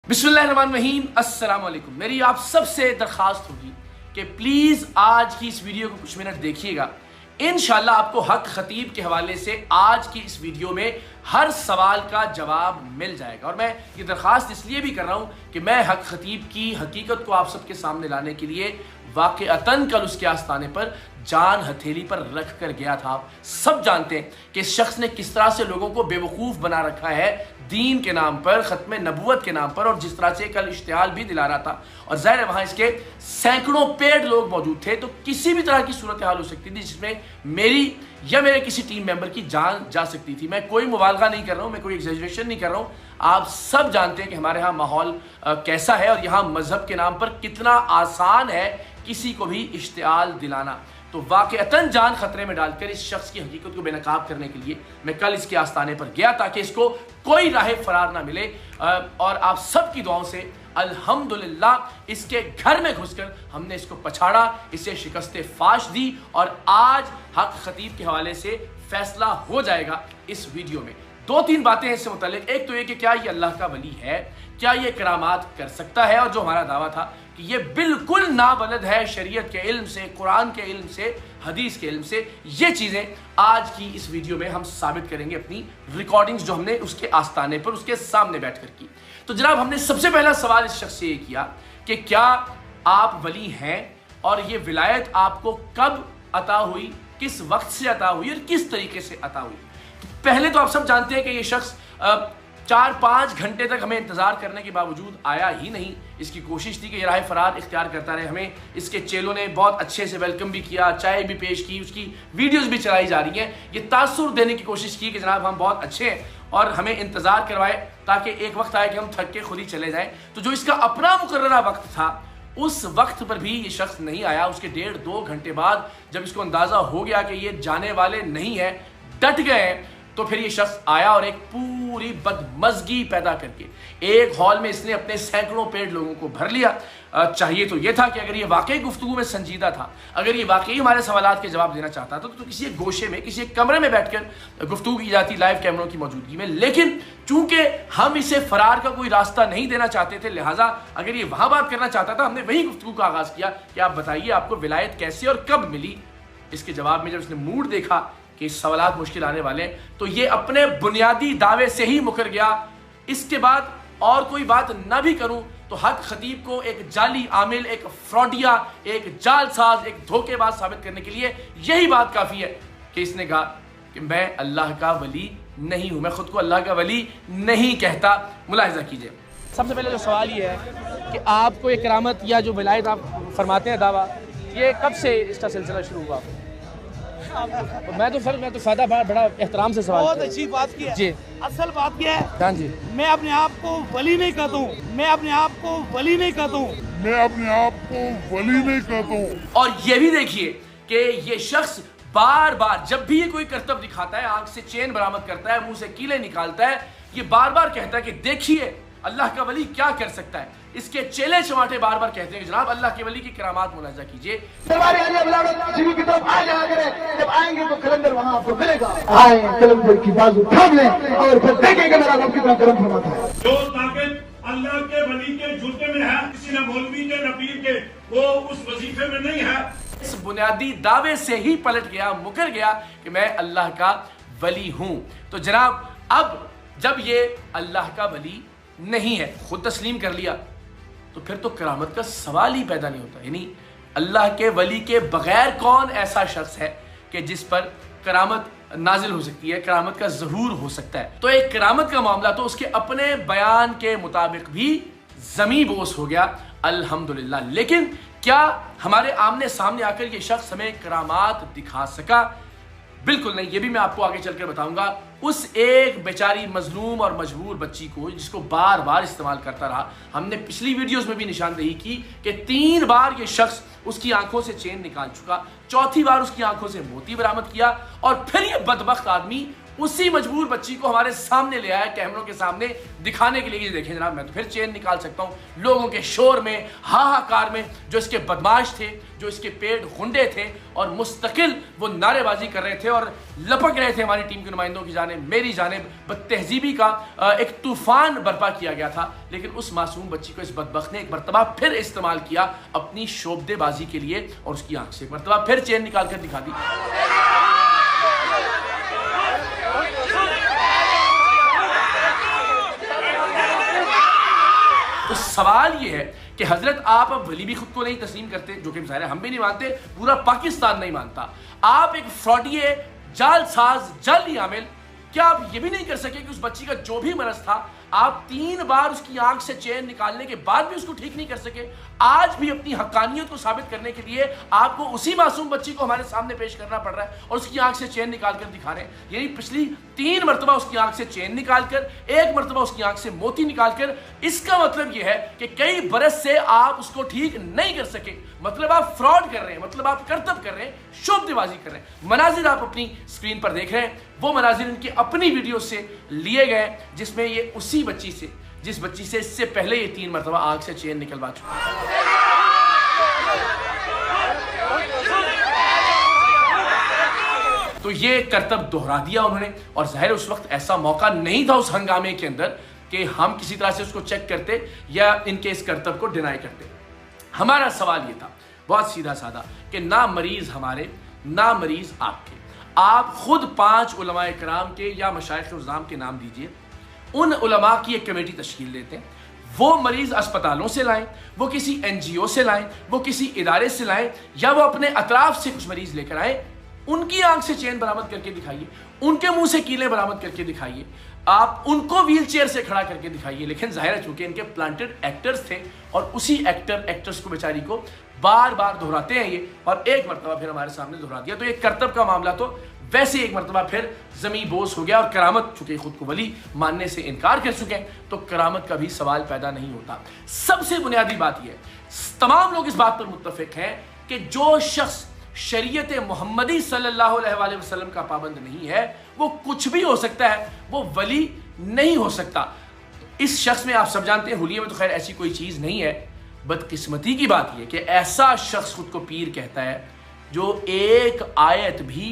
बिस्मिल्लाहिर्रहमानिर्रहीम, अस्सलाम वालेकुम। मेरी आप सबसे दरख्वास्त होगी कि प्लीज़ आज की इस वीडियो को कुछ मिनट देखिएगा। इंशाल्लाह आपको हक खतीब के हवाले से आज की इस वीडियो में हर सवाल का जवाब मिल जाएगा। और मैं ये दरख्वास्त इसलिए भी कर रहा हूँ कि मैं हक खतीब की हकीकत को आप सबके सामने लाने के लिए वाक़अतन कल उसके आस्थाने पर जान हथेली पर रख कर गया था। आप सब जानते हैं कि इस शख्स ने किस तरह से लोगों को बेवकूफ़ बना रखा है दीन के नाम पर, ख़त्म नबूवत के नाम पर, और जिस तरह से कल इश्तिहाल भी दिला रहा था। और ज़ाहिर है वहाँ इसके सैकड़ों पेड लोग मौजूद थे, तो किसी भी तरह की सूरत हाल हो सकती थी जिसमें मेरी या मेरे किसी टीम मेंबर की जान जा सकती थी। मैं कोई मुबालगा नहीं कर रहा हूँ, मैं कोई एग्जैजरेशन नहीं कर रहा हूँ। आप सब जानते हैं कि हमारे यहाँ माहौल कैसा है और यहाँ मजहब के नाम पर कितना आसान है किसी को भी इश्तिहाल दिलाना। तो वाक़अतन जान खतरे में डालकर इस शख्स की हकीकत को बेनकाब करने के लिए मैं कल इसके आस्थाने पर गया ताकि इसको कोई राह फरार ना मिले। और आप सब की दुआओं से अल्हम्दुलिल्लाह इसके घर में घुसकर हमने इसको पछाड़ा, इसे शिकस्ते फाश दी और आज हक खतीब के हवाले से फैसला हो जाएगा इस वीडियो में। दो तीन बातें हैं इससे मुताल्लिक। एक तो ये कि क्या ये अल्लाह का वली है, क्या ये करामात कर सकता है, और जो हमारा दावा था कि ये बिल्कुल नाबलद है शरीयत के इल्म से, कुरान के इल्म से, हदीस के इल्म से। ये चीज़ें आज की इस वीडियो में हम साबित करेंगे अपनी रिकॉर्डिंग्स जो हमने उसके आस्थाने पर उसके सामने बैठकर की। तो जनाब, हमने सबसे पहला सवाल इस शख्स से ये किया कि क्या आप वली हैं और ये विलायत आपको कब अता हुई, किस वक्त से अता हुई और किस तरीके से अता हुई। तो पहले तो आप सब जानते हैं कि ये शख्स 4-5 घंटे तक हमें इंतजार करने के बावजूद आया ही नहीं। इसकी कोशिश थी कि ये राह फरार इख्तियार करता रहे। हमें इसके चेलों ने बहुत अच्छे से वेलकम भी किया, चाय भी पेश की, उसकी वीडियोस भी चलाई जा रही हैं। ये तासुर देने की कोशिश की कि जनाब हम बहुत अच्छे हैं और हमें इंतजार करवाए ताकि एक वक्त आए कि हम थक के खुद ही चले जाएं। तो जो इसका अपना मुकर्ररा वक्त था उस वक्त पर भी ये शख्स नहीं आया। उसके 1.5-2 घंटे बाद जब इसको अंदाजा हो गया कि ये जाने वाले नहीं है, डट गए, तो फिर ये शख्स आया और एक पूरी बदमज़गी पैदा करके एक हॉल में इसने अपने सैकड़ों पेड लोगों को भर लिया। चाहिए तो ये था कि अगर ये वाकई गुफ्तगू में संजीदा था, अगर ये वाकई हमारे सवालात के जवाब देना चाहता था तो किसी एक गोशे में, किसी एक कमरे में बैठकर गुफ्तगू की जाती लाइव कैमरों की मौजूदगी में। लेकिन चूंकि हम इसे फरार का कोई रास्ता नहीं देना चाहते थे, लिहाजा अगर ये वहां बात करना चाहता था हमने वही गुफ्तगू का आगाज किया कि आप बताइए आपको विलायत कैसे और कब मिली। इसके जवाब में जब उसने मूड देखा कि सवालात मुश्किल आने वाले हैं तो ये अपने बुनियादी दावे से ही मुकर गया। इसके बाद और कोई बात ना भी करूं तो हक खतीब को एक जाली आमिल, एक फ्रॉडिया, एक जालसाज, एक धोखेबाज साबित करने के लिए यही बात काफी है कि इसने कहा कि मैं अल्लाह का वली नहीं हूं, मैं खुद को अल्लाह का वली नहीं कहता। मुलाहिजा कीजिए। सबसे पहले जो सवाल ये है कि आपको ये करामत या जो विलायत आप फरमाते हैं दावा, ये कब से इसका सिलसिला शुरू हुआ? मैं तो फायदा बड़ा एहतराम से सवाल, बहुत अच्छी बात की है जी। असल बात यह है, हाँ जी, मैं अपने आप को वली नहीं कहता हूँ, मैं अपने आप को वली नहीं कहता हूँ, मैं अपने आप को वली नहीं कहता हूँ। और ये भी देखिए कि ये शख्स बार बार जब भी ये कोई करतब दिखाता है, आंख से चेन बरामद करता है, मुंह से कीले निकालता है, ये बार बार कहता है कि देखिए अल्लाह का वली क्या कर सकता है। इसके चेले चमाटे बार बार कहते हैं कि जनाब अल्लाह के वली की करामात मुलाहिजा कीजिए। जब आएंगे तो कलंदर वहां आपको मिलेगा। आए कलंदर की बाजू थाम लें और फिर देखेंगे मेरा रब कितना करम फरमाता है। जो ताकत अल्लाह के वली के जूते में है, किसी न मौलवी के न पीर के, वो उस वजीफे में नहीं है। इस बुनियादी दावे से ही पलट गया, मुकर गया कि मैं अल्लाह का वली हूं। तो जनाब अब जब ये अल्लाह का वली नहीं है, खुद तस्लीम कर लिया, तो फिर तो करामत का सवाल ही पैदा नहीं होता। यानी अल्लाह के वली के बगैर कौन ऐसा शख्स है कि जिस पर करामत नाजिल हो सकती है, करामत का ज़हूर हो सकता है। तो एक करामत का मामला तो उसके अपने बयान के मुताबिक भी ज़मीं बोस हो गया, अल्हम्दुलिल्लाह। लेकिन क्या हमारे आमने सामने आकर ये शख्स हमें करामात दिखा सका? बिल्कुल नहीं। ये भी मैं आपको आगे चलकर बताऊंगा। उस एक बेचारी मजलूम और मजबूर बच्ची को जिसको बार बार इस्तेमाल करता रहा, हमने पिछली वीडियोस में भी निशानदेही की कि 3 बार ये शख्स उसकी आंखों से चेन निकाल चुका, 4थी बार उसकी आंखों से मोती बरामद किया और फिर ये बदबख्त आदमी उसी मजबूर बच्ची को हमारे सामने ले आया, कैमरों के सामने दिखाने के लिए। ये देखें जनाब, मैं तो फिर चैन निकाल सकता हूं लोगों के शोर में, हाहाकार में, जो इसके बदमाश थे, जो इसके पेट गुंडे थे और मुस्तकिल वो नारेबाजी कर रहे थे और लपक रहे थे हमारी टीम के नुमाइंदों की जानिब, मेरी जानिब। बदतहजीबी का एक तूफान बर्पा किया गया था, लेकिन उस मासूम बच्ची को इस बदबख्त ने एक मरतबा फिर इस्तेमाल किया अपनी शोबदेबाजी के लिए और उसकी आंख से एक मरतबा फिर चैन निकाल कर दिखा दी। तो सवाल ये है कि हजरत आप अब वली भी खुद को नहीं तस्लीम करते, जो कि ज़ाहिर है हम भी नहीं मानते, पूरा पाकिस्तान नहीं मानता। आप एक फ्रॉडिये, जालसाज, जाली आमिल, क्या आप ये भी नहीं कर सके कि उस बच्ची का जो भी मरज था, आप 3 बार उसकी आंख से चैन निकालने के बाद भी उसको ठीक नहीं कर सके? आज भी अपनी हक्कानियत को साबित करने के लिए आपको उसी मासूम बच्ची को हमारे सामने पेश करना पड़ रहा है और उसकी आंख से चैन निकाल कर दिखा रहे हैं। यानी पिछली 3 मरतबा उसकी आंख से चैन निकालकर, 1 मरतबा उसकी आंख से मोती निकालकर। इसका मतलब यह है कि कई बरस से आप उसको ठीक नहीं कर सके। मतलब आप फ्रॉड कर रहे हैं, मतलब आप करतब कर रहे हैं, शोबदेबाजी कर रहे हैं। मनाजिर आप अपनी स्क्रीन पर देख रहे हैं, वो मनाजिर इनकी अपनी वीडियो से लिए गए, जिसमें ये उसी बच्ची से, जिस बच्ची से इससे पहले ये 3 मरतबा आंख से चैन निकलवा चुका है। तो ये करतब दोहरा दिया उन्होंने, और जाहिर उस वक्त ऐसा मौका नहीं था उस हंगामे के अंदर कि हम किसी तरह से उसको चेक करते या इनके इस करतब को डिनाई करते। हमारा सवाल ये था बहुत सीधा साधा कि ना मरीज हमारे, ना मरीज आपके। आप खुद 5 उलमाए कराम के या मशाइख उज़्ज़ाम के नाम दीजिए, उन उलमा की एक कमेटी तश्कील देते हैं, वो मरीज अस्पतालों से लाएं, वो किसी NGO से लाएं, वो किसी इदारे से लाएं, या वो अपने अतराफ से कुछ मरीज लेकर आए, उनकी आंख से चैन बरामद करके दिखाइए, उनके मुंह से कीलें बरामद करके दिखाइए, आप उनको व्हील चेयर से खड़ा करके दिखाइए। लेकिन जाहिर है चूंकि इनके प्लांटेड एक्टर्स थे और उसी एक्टर्स को बेचारी को बार बार दोहराते हैं ये, और एक मरतबा फिर हमारे सामने दोहरा दिया। तो ये करतब का मामला तो वैसे एक मरतबा फिर जमी बोस हो गया, और करामत चूंकि खुद को वली मानने से इनकार कर चुके हैं तो करामत का भी सवाल पैदा नहीं होता। सबसे बुनियादी बात यह है, तमाम लोग इस बात पर मुत्तफिक हैं कि जो शख्स शरीयत मोहम्मदी सल्लल्लाहु अलैहि वसल्लम का पाबंद नहीं है, वो कुछ भी हो सकता है, वो वली नहीं हो सकता। इस शख्स में आप सब जानते हैं, हुलिये में तो खैर ऐसी कोई चीज़ नहीं है। बदकिस्मती की बात यह कि ऐसा शख्स खुद को पीर कहता है जो एक आयत भी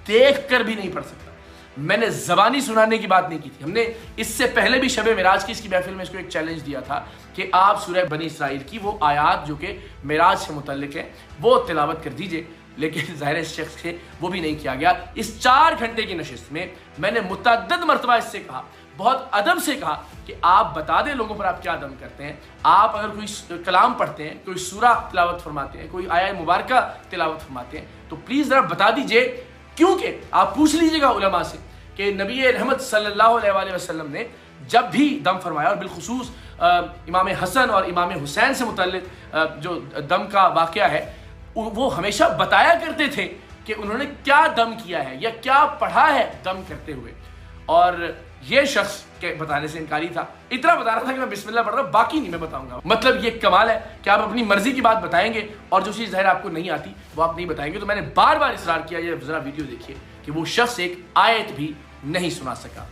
देख कर भी नहीं पढ़ सकता। मैंने ज़बानी सुनाने की बात नहीं की थी, हमने इससे पहले भी शब मेराज की इसकी महफिल में इसको एक चैलेंज दिया था कि आप सूरह बनी इसराइल की वो आयात जो कि मेराज से मुतल्लिक है वो तिलावत कर दीजिए, लेकिन ज़ाहिर शख्स से वो भी नहीं किया गया। इस 4 घंटे की नशिस्त में मैंने मुतअद्दिद मरतबा इससे कहा, बहुत अदब से कहा कि आप बता दें लोगों पर आप क्या दम करते हैं। आप अगर कोई कलाम पढ़ते हैं, कोई सूरा तिलावत फरमाते हैं, कोई आया मुबारका तिलावत फरमाते हैं, तो प्लीज़ ज़रा बता दीजिए, क्योंकि आप पूछ लीजिएगा उलमा से कि नबी रहमत सल्लल्लाहु अलैहि वसल्लम ने जब भी दम फरमाया, और बिलखुसूस इमाम हसन और इमाम हुसैन से मुतल्लिक जो दम का वाक़या है, वो हमेशा बताया करते थे कि उन्होंने क्या दम किया है या क्या पढ़ा है दम करते हुए। और ये शख्स के बताने से इनकारी था, इतना बता रहा था कि मैं बिस्मिल्लाह पढ़ रहा हूँ, बाकी नहीं मैं बताऊंगा। मतलब ये कमाल है कि आप अपनी मर्जी की बात बताएंगे और जो चीज़ ज़ाहिर आपको नहीं आती वो आप नहीं बताएंगे। तो मैंने बार बार इसरार किया, ये ज़रा वीडियो देखिए कि वो शख्स एक आयत भी नहीं सुना सका।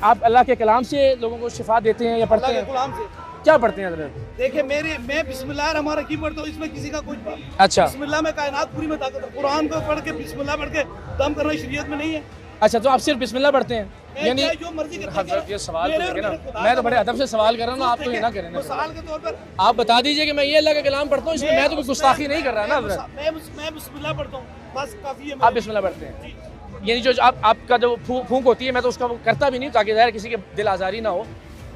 आप अल्लाह के कलाम से लोगों को शिफा देते हैं या पढ़ते हैं? गुलाम से क्या पढ़ते हैं हज़रत? देखिए मैं बिस्मिल्लाह रहमान रहीम पढ़ता हूँ, इसमें किसी का कुछ अच्छा, बिस्मिल्लाह में कायनात पूरी में ताकत है। कुरान को पढ़ के बिस्मिल्लाह पढ़ के दम करना शरीयत में नहीं है। अच्छा, तो आप सिर्फ बिस्मिल्लाह पढ़ते हैं? यानी जो मर्जी हज़रत ये सवाल तो देखें ना, मैं तो बड़े अदब से सवाल कर रहा हूँ ना, आप तो ये ना करें ना। सवाल के तौर पर आप बता दीजिए कि मैं ये अल्लाह का कलाम पढ़ता हूँ, इसमें मैं तो कोई गुस्ताखी नहीं कर रहा ना हज़रत। मैं बिस्मिल्लाह पढ़ता हूँ, बस काफी है। आप बिस्मिल्लाह पढ़ते हैं, यानी जो आपका जो फूंक होती है, मैं तो उसका करता भी नहीं ताकि ज़ाहिर किसी के दिल आज़ारी ना हो,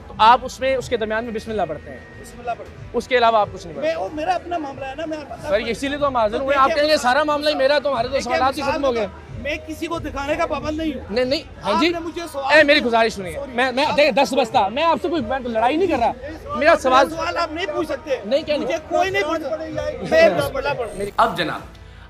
तो आप उसमें उसके दरमियान में बिस्मिल्लाह पढ़ते हैं, बिस्मिल्लाह पढ़ता हूँ। उसके अलावा आप कुछ नहीं पढ़ते? वो मेरा अपना मामला है ना, मैं सर इसीलिए तो हम हाजिर हुए। आप कहेंगे सारा मामला ही मेरा, तो हमारे तो सवाल ही खत्म हो गए। मैं किसी को दिखाने का पाबंद नहीं हूँ। नहीं हाँ जी, मुझे सवाल मेरी गुजारिश सुनिए, मैं देखिए 10 बजता, मैं आपसे कोई लड़ाई नहीं कर रहा, मेरा सवाल आप नहीं पूछ सकते। नहीं, क्या नहीं, कोई नहीं पूछ सकता। अब जनाब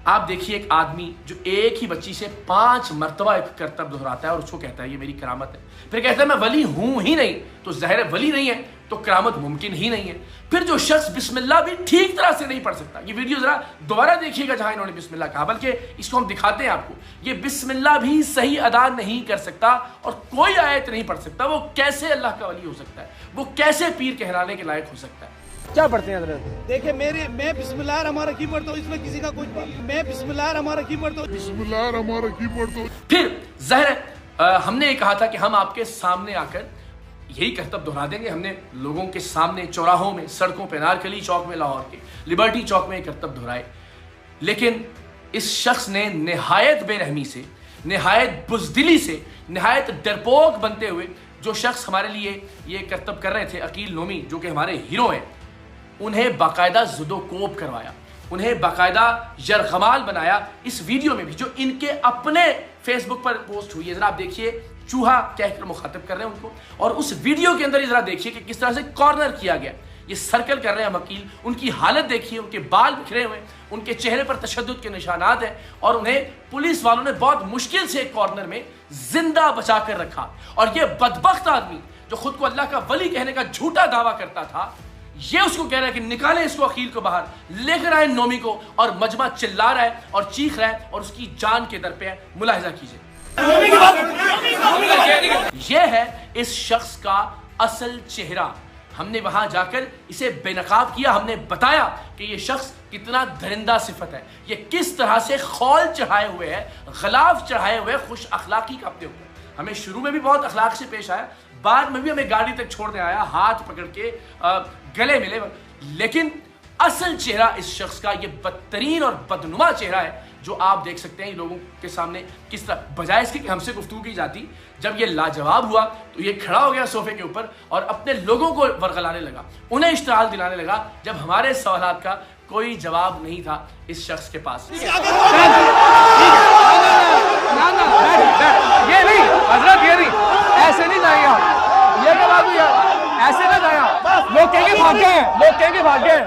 आप देखिए, एक आदमी जो एक ही बच्ची से 5 मरतबा एक करतब दोहराता है और उसको कहता है ये मेरी करामत है, फिर कहता है मैं वली हूं ही नहीं, तो ज़ाहिर वली नहीं है तो करामत मुमकिन ही नहीं है। फिर जो शख्स बिस्मिल्लाह भी ठीक तरह से नहीं पढ़ सकता, ये वीडियो जरा दोबारा देखिएगा जहां इन्होंने बिस्मिल्लाह कहा, बल्कि इसको हम दिखाते हैं आपको, ये बिस्मिल्लाह भी सही अदा नहीं कर सकता और कोई आयत नहीं पढ़ सकता, वो कैसे अल्लाह का वली हो सकता है, वो कैसे पीर कहलाने के लायक हो सकता है। क्या पढ़ते हैं हजरत? देखिए मैं बिस्मिल्लाह रहमान रहीम पढ़ता हूँ, इसमें किसी का कुछ मैं बिस्मिल्लाह रहमान रहीम पढ़ता हूँ। फिर ज़ाहिर हमने ये कहा था कि हम आपके सामने आकर यही करतब दोहरा देंगे। हमने लोगों के सामने चौराहों में, सड़कों पे, अनारकली चौक में लाहौर के, लिबर्टी चौक में करतब दोहराए, लेकिन इस शख्स ने निहायत बेरहमी से, निहायत बुज़दिली से, निहायत डरपोक बनते हुए, जो शख्स हमारे लिए ये करतब कर रहे थे, अकील नोमी, जो कि हमारे हीरो हैं, उन्हें बाकायदा ज़ुदोकोब करवाया, उन्हें बाकायदा यरगमाल बनाया। इस वीडियो में भी जो इनके अपने फेसबुक पर पोस्ट हुई है, जरा आप देखिए, चूहा कहकर मुखातिब कर रहे हैं उनको, और उस वीडियो के अंदर जरा देखिए कि किस तरह से कॉर्नर किया गया। ये सर्कल कर रहे हैं वकील, उनकी हालत देखिए, उनके बाल बिखरे हुए, उनके चेहरे पर तशद्दुद के निशानात हैं, और उन्हें पुलिस वालों ने बहुत मुश्किल से एक कॉर्नर में जिंदा बचा कर रखा। और ये बदबख्त आदमी जो खुद को अल्लाह का वली कहने का झूठा दावा करता था, ये उसको कह रहा है कि निकाले इसको, अकील को बाहर लेकर आए नोमी को, और मजमा चिल्ला रहा है और चीख रहा है और उसकी जान के दर पे है। मुलाहिजा कीजिए, यह है इस शख्स का असल चेहरा। हमने वहां जाकर इसे बेनकाब किया, हमने बताया कि यह शख्स कितना दरिंदा सिफत है, ये किस तरह से खौल चढ़ाए हुए है, गलाफ चढ़ाए हुए खुश अखलाकी का अपने ऊपर। हमें शुरू में भी बहुत अखलाक से पेश आया, बाद में भी हमें गाड़ी तक छोड़ने आया, हाथ पकड़ के गले मिले, लेकिन असल चेहरा इस शख्स का ये बदतरीन और बदनुमा चेहरा है, जो आप देख सकते हैं लोगों के सामने किस तरह, बजाय इसके कि हमसे गुफ्तगू की जाती, जब ये लाजवाब हुआ तो ये खड़ा हो गया सोफे के ऊपर और अपने लोगों को वरगलाने लगा, उन्हें इश्तिहाल दिलाने लगा, जब हमारे सवालात का कोई जवाब नहीं था इस शख्स के पास। ये नहीं हजरत, ये नहीं, ऐसे नहीं जाएंगे आप, ये क्या बात हुई यार, ऐसे ना जाए आप, लोग कहेंगे भाग गए हैं, लोग कहेंगे भाग गए,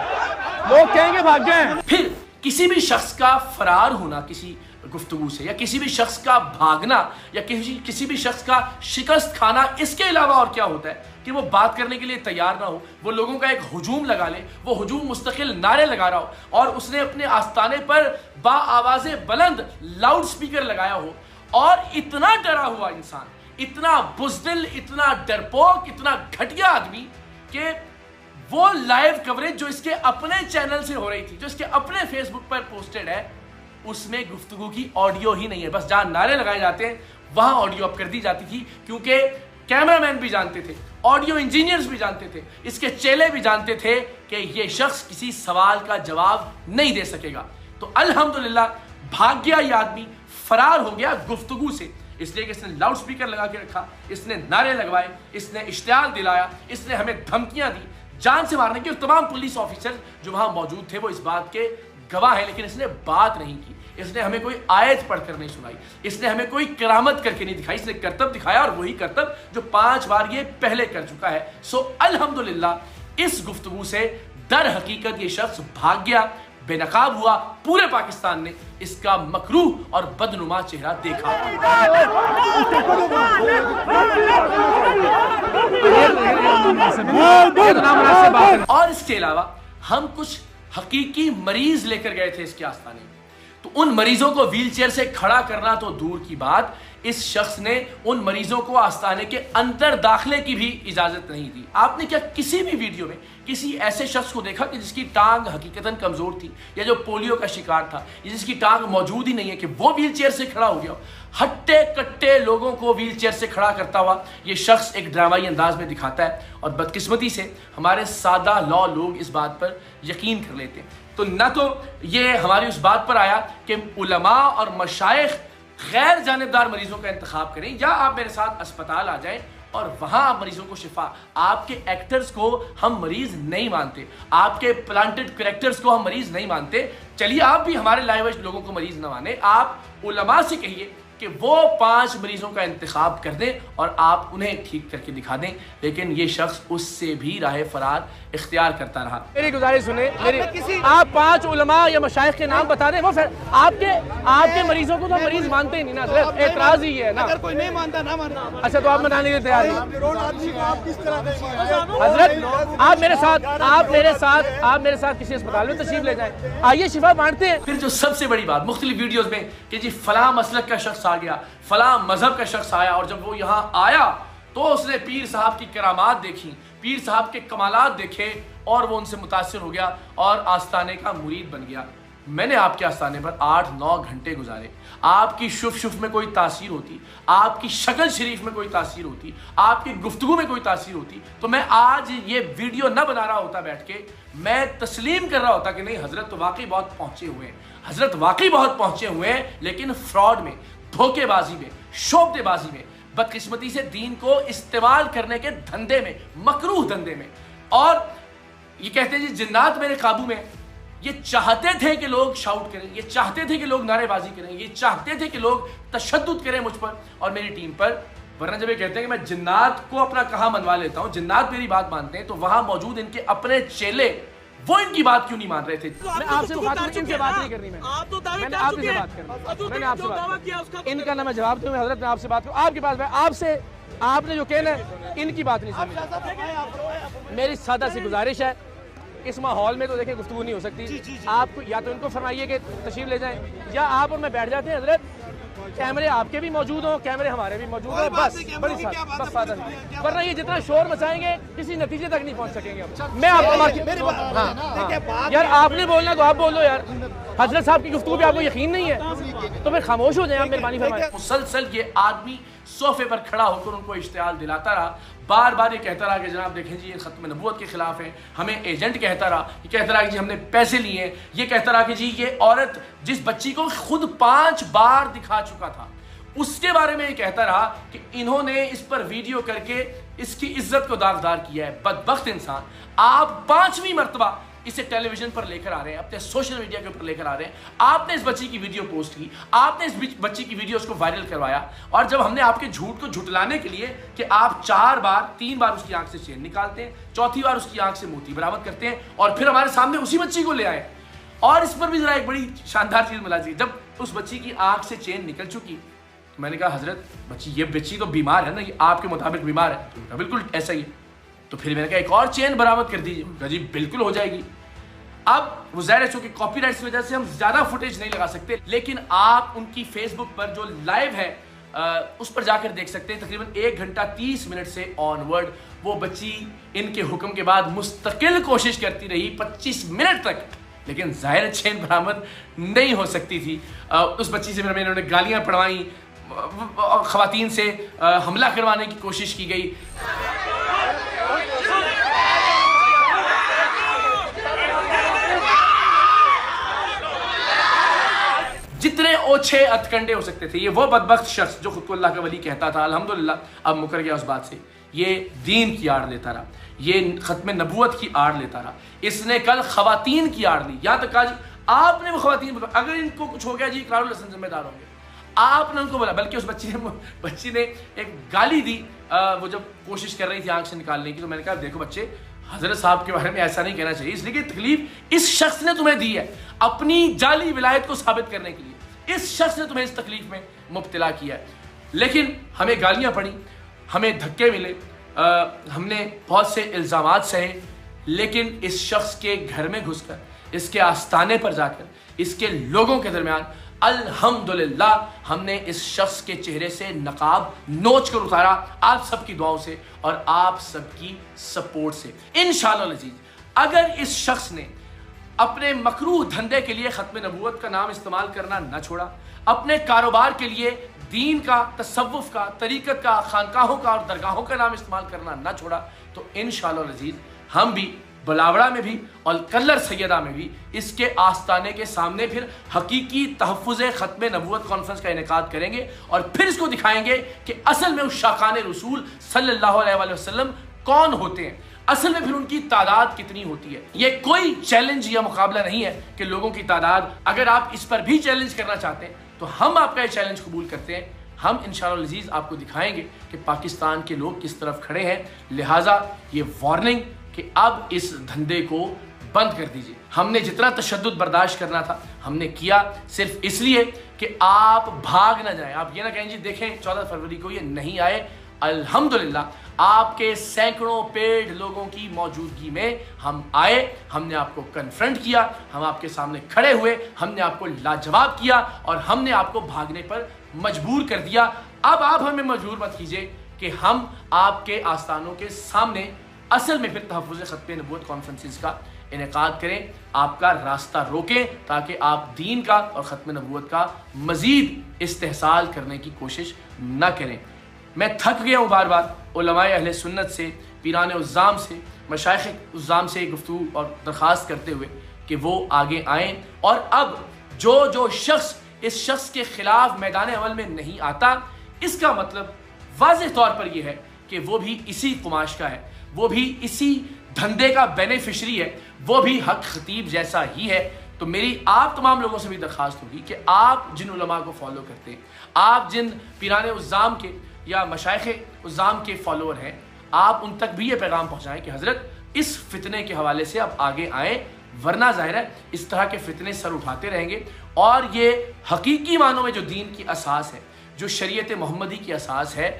लोग कहेंगे भाग गए। फिर किसी भी शख्स का फरार होना किसी गुफ्तगू से, या किसी भी शख्स का भागना, या किसी भी शख्स का शिकस्त खाना, इसके अलावा और क्या होता है कि वो बात करने के लिए तैयार ना हो, वो लोगों का एक हुजूम लगा ले, वो हुजूम मुस्तकिल नारे लगा रहा हो, और उसने अपने आस्ताने पर बाआवाज़े बुलंद लाउड स्पीकर लगाया हो, और इतना डरा हुआ इंसान, इतना बुज़दिल, इतना डरपोक, इतना घटिया आदमी कि वो लाइव कवरेज जो इसके अपने चैनल से हो रही थी, जो इसके अपने फेसबुक पर पोस्टेड है, उसमें गुफ्तगू की ऑडियो ही नहीं है। बस जहां नारे लगाए जाते हैं वहां ऑडियो अप कर दी जाती थी, क्योंकि कैमरामैन भी जानते थे, ऑडियो इंजीनियर्स भी जानते थे, इसके चेले भी जानते थे कि ये शख्स किसी सवाल का जवाब नहीं दे सकेगा। तो अल्हम्दुलिल्लाह भाग गया ये आदमी, फरार हो गया गुफ्तगू से, इसलिए कि इसने लाउड स्पीकर लगा के रखा, इसने नारे लगवाए, इसने इश्तिहाल दिलाया, इसने हमें धमकियां दी जान से मारने की, और तमाम पुलिस ऑफिसर जो वहां मौजूद थे वो इस बात के गवाह है, लेकिन इसने बात नहीं की, इसने हमें कोई आयत पढ़कर नहीं सुनाई, इसने हमें कोई करामत करके नहीं दिखाई, इसने करतब दिखाया, और वही करतब जो 5 बार ये पहले कर चुका है। सो अल्हम्दुलिल्लाह इस गुफ्तगू से दर हकीकत ये शख्स भाग गया, बेनकाब हुआ, पूरे पाकिस्तान ने इसका मकरूह और बदनुमा चेहरा देखा। और इसके अलावा हम कुछ हकीकी मरीज लेकर गए थे इसके आस्थाने में, तो उन मरीजों को व्हीलचेयर से खड़ा करना तो दूर की बात, इस शख्स ने उन मरीजों को आस्थाने के अंदर दाखिले की भी इजाजत नहीं दी। आपने क्या किसी भी वीडियो में किसी ऐसे शख्स को देखा कि जिसकी टांग हकीकतन कमजोर थी, या जो पोलियो का शिकार था, या जिसकी टांग मौजूद ही नहीं है, कि वो व्हीलचेयर से खड़ा हो गया? हट्टे कट्टे लोगों को व्हीलचेयर से खड़ा करता हुआ ये शख्स एक ड्रामाई अंदाज में दिखाता है, और बदकिस्मती से हमारे सादा लॉ लोग इस बात पर यकीन कर लेते हैं। तो न तो ये हमारी उस बात पर आया कि उलमा और मशाइख गैर जानिबदार मरीजों का इंतखाब करें, या आप मेरे साथ अस्पताल आ जाएं और वहां आप मरीजों को शिफा। आपके एक्टर्स को हम मरीज नहीं मानते, आपके प्लांटेड कैरेक्टर्स को हम मरीज नहीं मानते। चलिए आप भी हमारे लाइव लोगों को मरीज न माने, आप उलमा से कहिए कि वो 5 मरीजों का इंतखाब कर दें और आप उन्हें ठीक करके दिखा दें, लेकिन ये शख्स उससे भी राह फरार इख्तियार करता रहा। मेरी गुजारिश सुने, आप 5 उलमा या मशाइख के नाम बता दें, वो फिर आपके मरीजों को तो मरीज मानते ही नहीं ना, सिर्फ एतराज ही है ना। अगर कोई नहीं मानता ना माने। अच्छा, तो आप मनाने के लिए तैयार हैं हजरत? आप मेरे साथ किसी अस्पताल में तशरीफ ले जाएं, आइए शिफा बांटते हैं। फिर जो सबसे बड़ी बात मुख्तलिफ वीडियोस में कि जी फलां मसलक का शख्स आ गया, फलां मजहब का शख्स आया, और जब वो यहाँ आया तो उसने पीर साहब की करामात देखी, पीर साहब के कमालात देखे और वो उनसे मुतासिर हो गया और आस्ताने का मुरीद बन गया। मैंने आपके आस्ताने पर 8-9 घंटे गुजारे, आपकी शुफ शुफ में कोई तासीर होती, आपकी शक्ल शरीफ में कोई तासीर होती, आपकी गुफ्तगू में कोई तासीर होती, तो मैं आज ये वीडियो न बना रहा होता बैठ के, मैं तस्लीम कर रहा होता कि नहीं हजरत तो वाकई बहुत पहुंचे हुए हैं, हजरत वाकई बहुत पहुंचे हुए हैं, लेकिन फ्रॉड में, धोखेबाजी में, शोबदेबाजी में, बदकिस्मती से दीन को इस्तेमाल करने के धंधे में, मकरूह धंधे में। और ये कहते हैं जी जिन्नात मेरे काबू में। ये चाहते थे कि लोग शाउट करें, ये चाहते थे कि लोग नारेबाजी करें, ये चाहते थे कि लोग तशद्दुद करें मुझ पर और मेरी टीम पर। वरना जब ये कहते हैं कि मैं जिन्नात को अपना कहाँ मनवा लेता हूँ, जिन्नात मेरी बात मानते हैं, तो वहां मौजूद इनके अपने चेले वो इनकी बात क्यों नहीं मान रहे थे? मैं आपसे इनसे बात नहीं करनी, मैंने आपसे बात करनी, मैंने आपसे बात, इनका ना मैं जवाब दूं, हजरत मैं आपसे बात करूं, आपके पास मैं आपसे, आपने जो कहना है इनकी बात नहीं सुनी। मेरी सादा सी गुजारिश है, इस माहौल में तो देखिए गुफ्तगू नहीं हो सकती। आप या तो इनको फरमाइए कि तशरीफ ले जाएं, या आप और मैं बैठ जाते हैं हजरत, कैमरे आपके भी मौजूद हो, कैमरे हमारे भी मौजूद हो, बस बड़ी बस सादा। वरना ये जितना शोर मचाएंगे किसी नतीजे तक नहीं पहुंच सकेंगे। मैं आपको यार आपने बोलना तो आप बोलो यार, हजरत साहब की गुफ्तगू पे आपको यकीन नहीं है तो फिर खामोश हो जाए आप, मेहरबानी फरमाएं। मुसलसल ये आदमी सोफे पर खड़ा होकर उनको इश्तिहाल दिलाता रहा, बार बार ये कहता रहा कि जनाब देखें जी ये खत्म नबूवत के खिलाफ है, हमें एजेंट कहता रहा, ये कहता रहा कि जी हमने पैसे लिए, ये कहता रहा कि जी ये औरत जिस बच्ची को खुद 5 बार दिखा चुका था उसके बारे में ये कहता रहा कि इन्होंने इस पर वीडियो करके इसकी इज्जत को दागदार किया है। बदबख्त इंसान, आप 5वीं मरतबा इसे टेलीविजन पर लेकर आ रहे हैं, अपने सोशल मीडिया के ऊपर लेकर आ रहे हैं। आपने इस बच्ची की वीडियो पोस्ट की, आपने इस बच्ची की वीडियो उसको वायरल करवाया, और जब हमने आपके झूठ को झुटलाने के लिए कि आप 3 बार उसकी आंख से चेन निकालते हैं, 4थी बार उसकी आंख से मोती बरामद करते हैं और फिर हमारे सामने उसी बच्ची को ले आए। और इस पर भी जरा एक बड़ी शानदार चीज मिला जी, जब उस बच्ची की आंख से चेन निकल चुकी, मैंने कहा हजरत ये बच्ची तो बीमार है ना, ये आपके मुताबिक बीमार है? तो बिल्कुल ऐसा ही है। तो फिर मैंने कहा एक और चेन बरामद कर दीजिए। जी बिल्कुल हो जाएगी। अब वो ज़ाहिर है चूंकि कॉपीराइट की वजह से हम ज्यादा फुटेज नहीं लगा सकते, लेकिन आप उनकी फेसबुक पर जो लाइव है उस पर जाकर देख सकते हैं। तकरीबन 1 घंटा 30 मिनट से ऑनवर्ड वो बच्ची इनके हुक्म के बाद मुस्तकिल कोशिश करती रही 25 मिनट तक, लेकिन जाहिर चेन बरामद नहीं हो सकती थी। उस बच्ची से फिर इन्होंने गालियां पढ़वाई, खवातीन से हमला करवाने की कोशिश की गई। जितने ओछे अतकंडे हो सकते थे, ये वो बदबख्त शख्स जो खुद को अल्लाह का वली कहता था, अल्हम्दुलिल्लाह अब मुकर गया उस बात से, ये दीन की आड़ लेता रहा, ये खत्म नबूवत की आड़ लेता रहा। इसने कल खवातीन की आड़ ली, यहाँ तक कहा जी आपने वो खवातीन, अगर इनको कुछ हो गया जी इकरारुल हसन जिम्मेदार होंगे, आपने उनको बोला। बल्कि उस बच्ची ने एक गाली दी, वो जब कोशिश कर रही थी आंख से निकालने की, तो मैंने कहा देखो बच्चे, हजरत साहब के बारे में ऐसा नहीं कहना चाहिए, इसलिए कि तकलीफ इस शख्स ने तुम्हें दी है अपनी जाली विलायत को साबित करने के लिए, इस शख्स ने तुम्हें इस तकलीफ में मुब्तला किया है। लेकिन हमें गालियां पड़ी, हमें धक्के मिले, हमने बहुत से इल्जामात सहे, लेकिन इस शख्स के घर में घुसकर, इसके आस्थाने पर जाकर, इसके लोगों के दरमियान अल्हम्दुलिल्लाह हमने इस शख्स के चेहरे से नकाब नोच कर उतारा, आप सबकी दुआओं से और आप सबकी सपोर्ट से। इंशाअल्लाह अज़ीज़, अगर इस शख्स ने अपने मकरूह धंधे के लिए खत्म नबूवत का नाम इस्तेमाल करना न छोड़ा, अपने कारोबार के लिए दीन का, तसव्वुफ का, तरीक़त का, खानकाहों का और दरगाहों का नाम इस्तेमाल करना न छोड़ा, तो इंशाअल्लाह अज़ीज़ हम भी बलावड़ा में भी और कल्लर सैयदा में भी इसके आस्ताने के सामने फिर हकीकी तहफ़्फ़ुज़े ख़त्म नबूवत कॉन्फ्रेंस का इनेकाद करेंगे और फिर इसको दिखाएंगे कि असल में उस शाकान रसूल सल्लल्लाहु अलैहि वसल्लम कौन होते हैं, असल में फिर उनकी तादाद कितनी होती है। ये कोई चैलेंज या मुकाबला नहीं है कि लोगों की तादाद, अगर आप इस पर भी चैलेंज करना चाहते हैं तो हम आपका ये चैलेंज कबूल करते हैं। हम इंशाअल्लाह अज़ीज़ आपको दिखाएंगे कि पाकिस्तान के लोग किस तरफ खड़े हैं। लिहाजा ये वार्निंग कि अब इस धंधे को बंद कर दीजिए। हमने जितना तशद्दुद बर्दाश्त करना था हमने किया, सिर्फ इसलिए कि आप भाग ना जाएं। आप ये ना कहें जी देखें 14 फरवरी को ये नहीं आए। अल्हम्दुलिल्लाह आपके सैकड़ों पेड लोगों की मौजूदगी में हम आए, हमने आपको कन्फ्रंट किया, हम आपके सामने खड़े हुए, हमने आपको लाजवाब किया और हमने आपको भागने पर मजबूर कर दिया। अब आप हमें मजबूर मत कीजिए कि हम आपके आस्थानों के सामने असल में फिर तहफ़्फ़ुज़ ख़त्म नबूवत कॉन्फ्रेंसेस का इनेकाद करें, आपका रास्ता रोकें ताकि आप दीन का और ख़त्म नबूवत का मज़ीद इस्तेहसाल करने की कोशिश न करें। मैं थक गया हूँ बार बार उलमाए अहले सुन्नत से, पीरान उज़्ज़ाम से, मशाइख़ उज़्ज़ाम से गुफ्तगू और दरख्वास्त करते हुए कि वो आगे आएँ और अब जो शख्स इस शख्स के ख़िलाफ़ मैदान अमल में नहीं आता, इसका मतलब वाज़ेह तौर पर यह है कि वो भी इसी कुमाश का है, वो भी इसी धंधे का बेनिफिशरी है, वो भी हक खतीब जैसा ही है। तो मेरी आप तमाम लोगों से भी दरख्वास्त होगी कि आप जिन उलमा को फॉलो करते हैं, आप जिन पीरान उज़्ज़ाम के या मशाइख़ उज़्ज़ाम के फॉलोअर हैं, आप उन तक भी ये पैगाम पहुँचाएँ कि हज़रत इस फितने के हवाले से आप आगे आएँ, वरना ज़ाहिर है इस तरह के फितने सर उठाते रहेंगे और ये हकीकी मानों में जो दीन की असास है, जो शरीयत मोहम्मदी की असास है,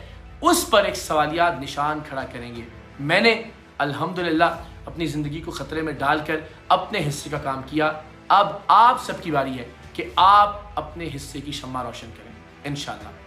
उस पर एक सवालिया निशान खड़ा करेंगे। मैंने अल्हम्दुलिल्लाह अपनी ज़िंदगी को ख़तरे में डालकर अपने हिस्से का काम किया। अब आप सबकी बारी है कि आप अपने हिस्से की शम्मा रोशन करें इंशाअल्लाह।